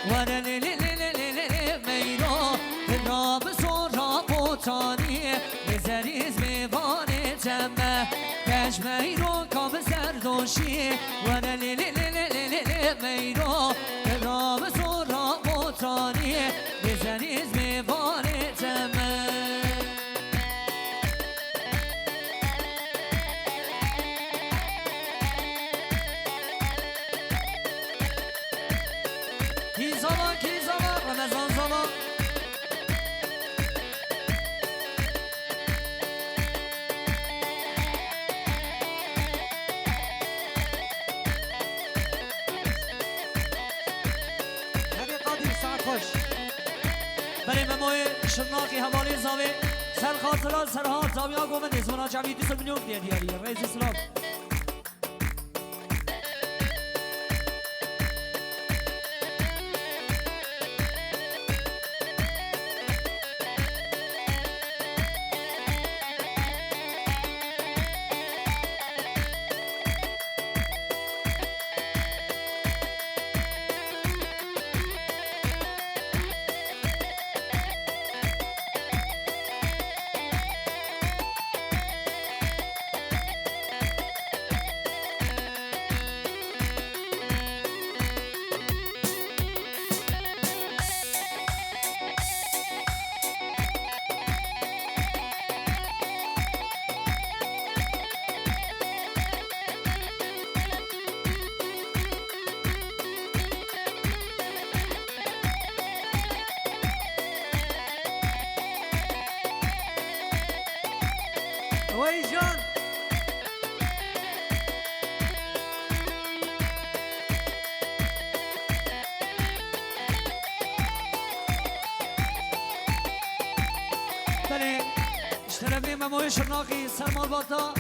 وره لی لی لی لی لی لی میرا تناب سورا بوتانی بزریز میوانه جمعه کش میرو کام زردوشی وره لی لی لی لی لی لی میرا تناب سورا بوتانی بزریز میوانه جمعه رمضان زمان هبی قادر ساعت خوش برای مموی شرناقی حوالی زاوی سر خاطرات سرها زاوی ها گومن ازمانا جمعی 200 میلیون دیاری رئیس اسلام وای جان بله اشترابی مموی شرناقی سرمال باتا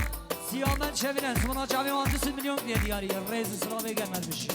سیامن شوین ازمانا جمعی 200 میلیون دیاری رئیس اسلام گرمل بشی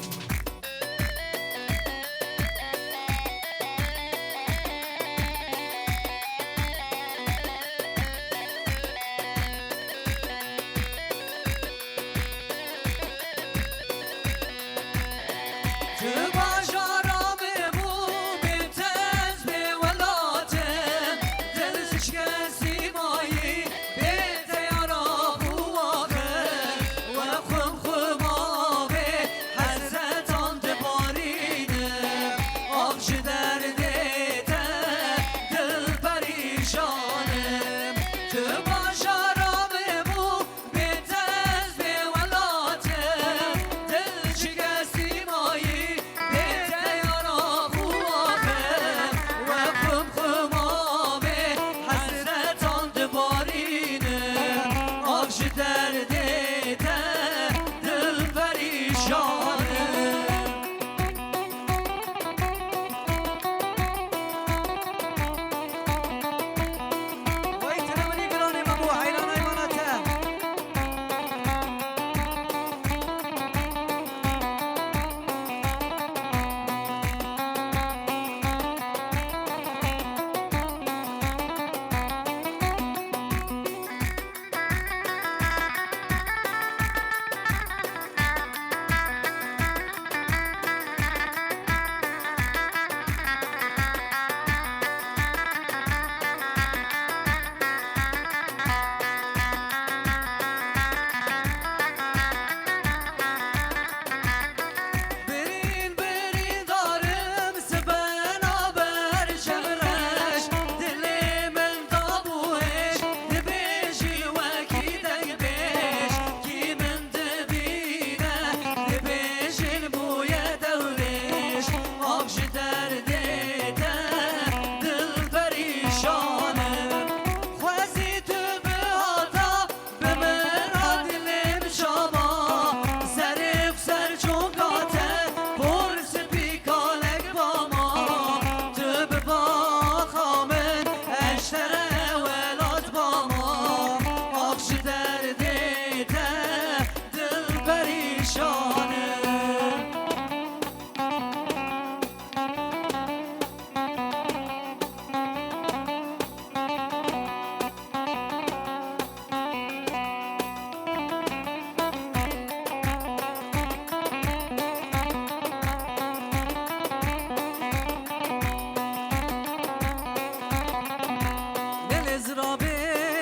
للزرابي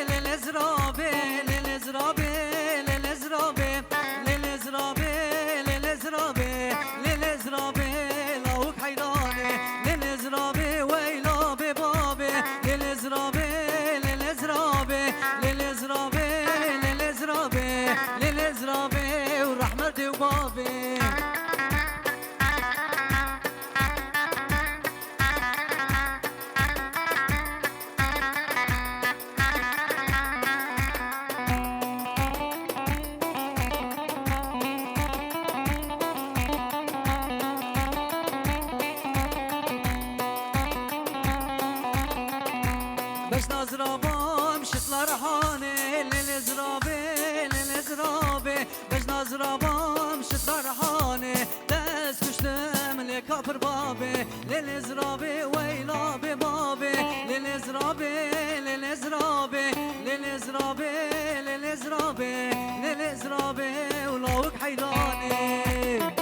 للزرابي للزرابي للزرابي للزرابي للزرابي للزرابي لوك حيراني للزرابي ويلا ببابي للزرابي للزرابي للزرابي للزرابي للزرابي ورحمة وبابي بس نازرابام شتلا رحاني للزرابي للزرابي بس نازرابام شتلا رحاني دست كشتم لكابر بابي للزرابي ويلا ببابي للزرابي للزرابي للزرابي للزرابي للزرابي ولوك حيراني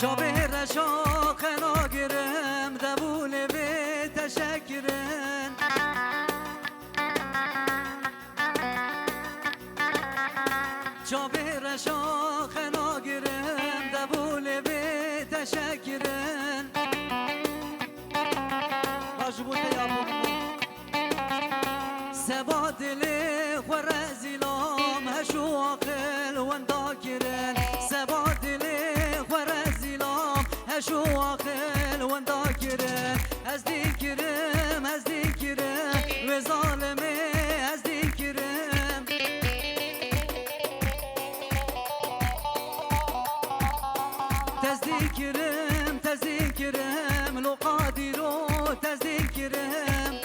جابر شاق ناگرم دبول به تشکرن جابر شاق ناگرم دبول به تشکرن مجبوط یا سبا دل خورزیلام هشو عقل ونداکرن سبا دل شو عقل ونداكرم از ذكرم از ذكرم وظالمي از ذكرم تذكرم تذكرم لو قادرو تذكرم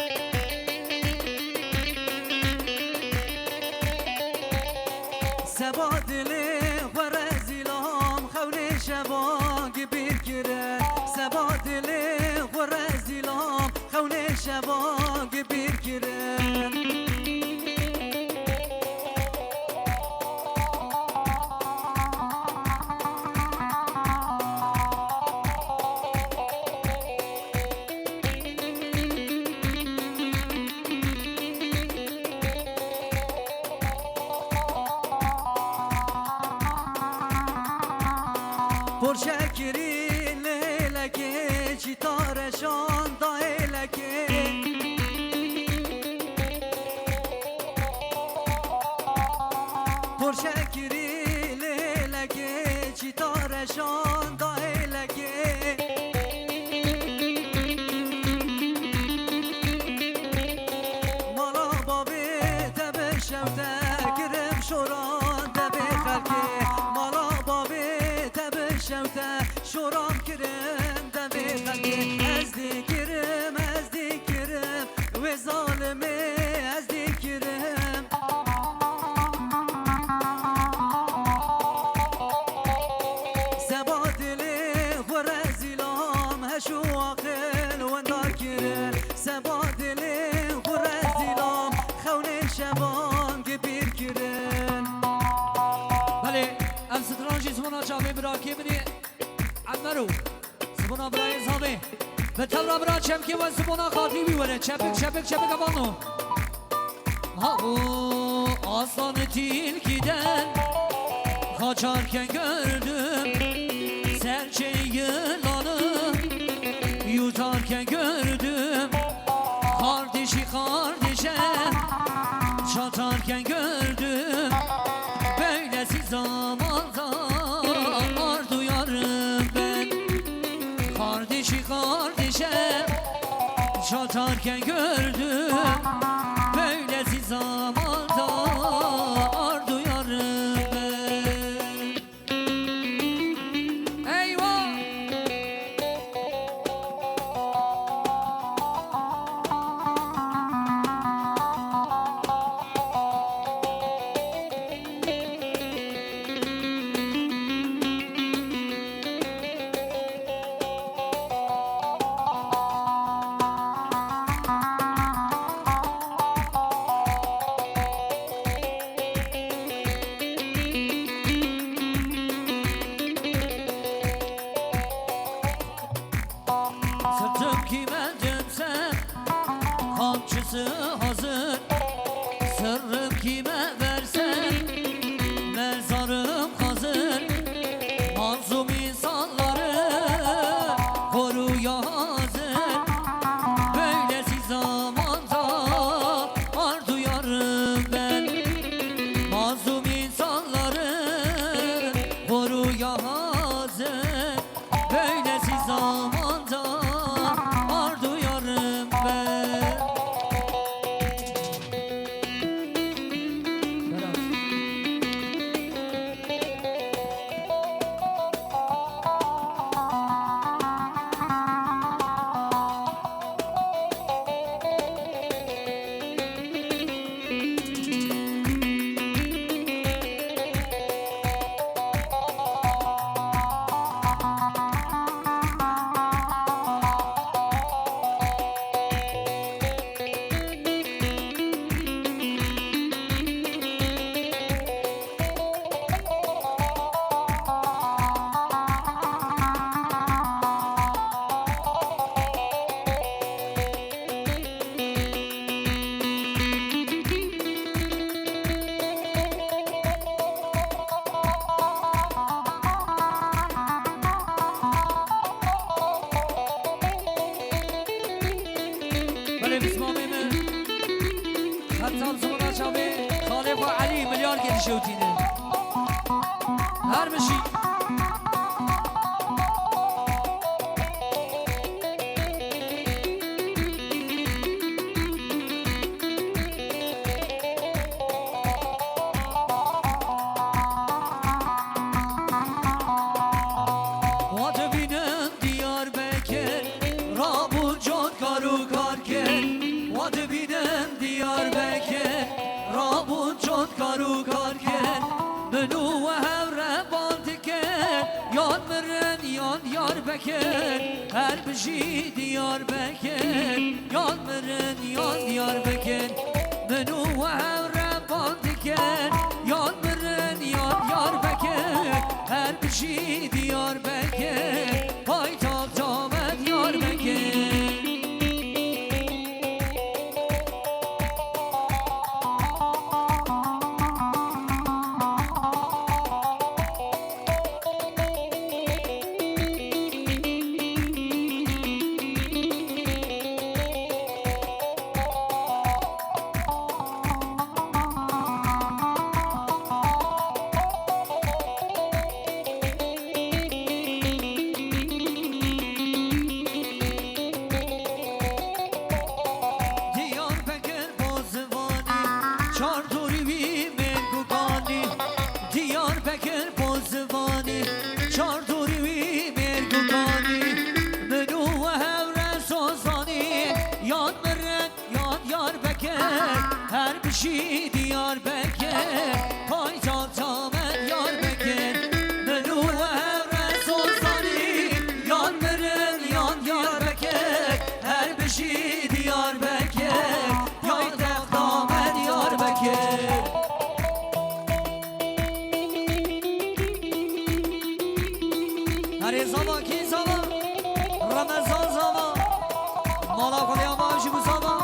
سبادلي ورزيلام خولي شباك بيركرن سبادلي ورزيلام خولي شباك بيركرن پرشکری لیلکی چیتارشان دایلکی پرشکری لیلکی چیتارشان دایلکی مالا بابی تبه شوته کرم شوران تبه خلکی مالا بابی شوته شورام کرم دبی خلقی از دیگرم و ظالمه از دیگرم سبادلی خورزیلام هشو عقل وندار کرم سبادلی خورزیلام خونه شبان گبیر کرم بله ام سترانجی زمانا جامعه براکی بنی عمرو زمانا برای زامه به تل را برا چمکی و زمانا خاطری بیوره چپک ابانو او آسان تیلکیدن kaçarken gördüm serçe yılanı yutarken gördüm kardeşe çatarken gördüm böylesi zamanda ar duyarım ben kardeşe çatarken gördüm böyle حتی بزمنا چاوی خالق و علی ملیار گلی شوتینه هر مشی هر بشی دیار بکن یاد مرن یاد دیار بکن منو و هم ربان دکن یاد مرن یاد یار بکن هر بشی دیار بکن پای تاق تامد یار بکن شی دیار بکن پای تا تامن یار بکن منو و هم رسوزانی یان مرن یان یار بکن هر بشی دیار بکن پای تا تامن یار بکن هر زمان کی زمان رمضان زمان مالا کنی آماشی بو زمان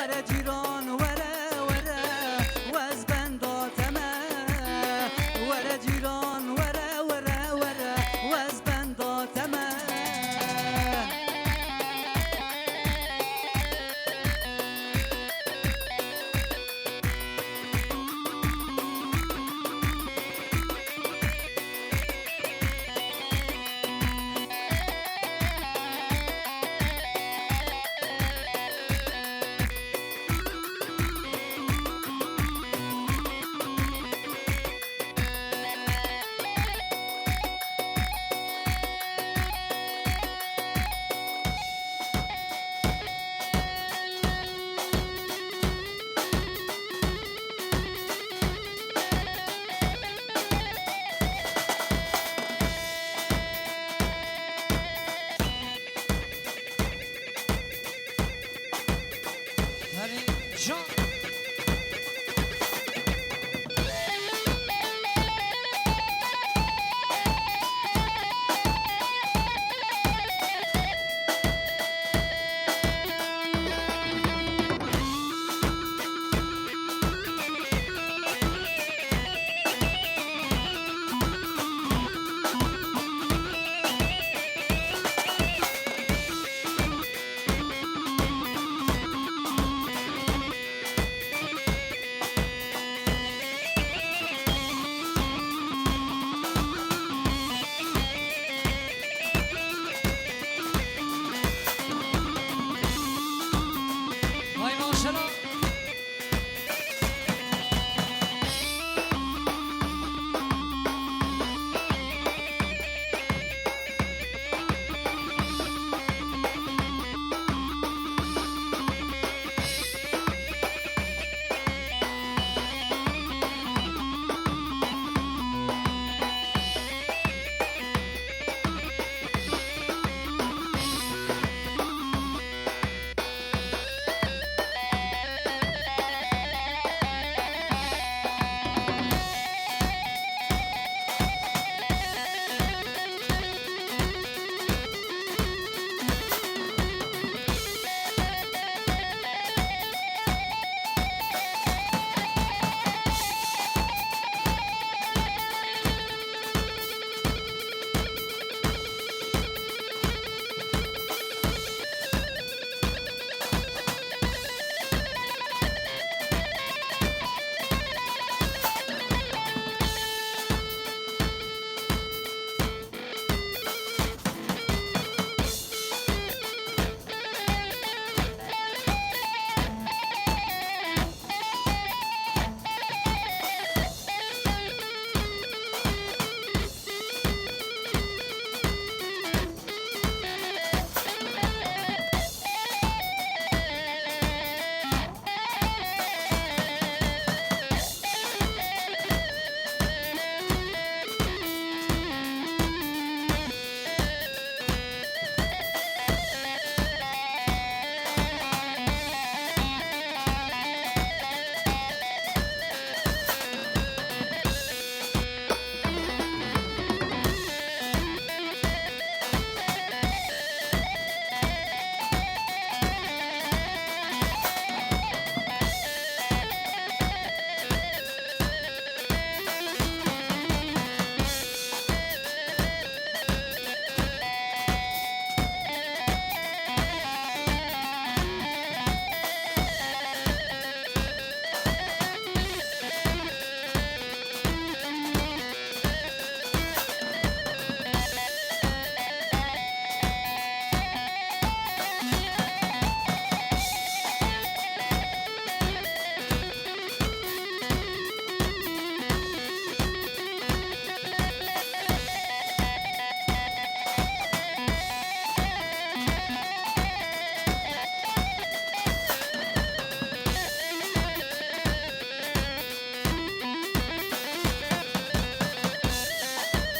ورا جيران ورا ورا واز بنداتمه ورا جيران ورا ورا ورا واز بنداتمه Allez, Jean.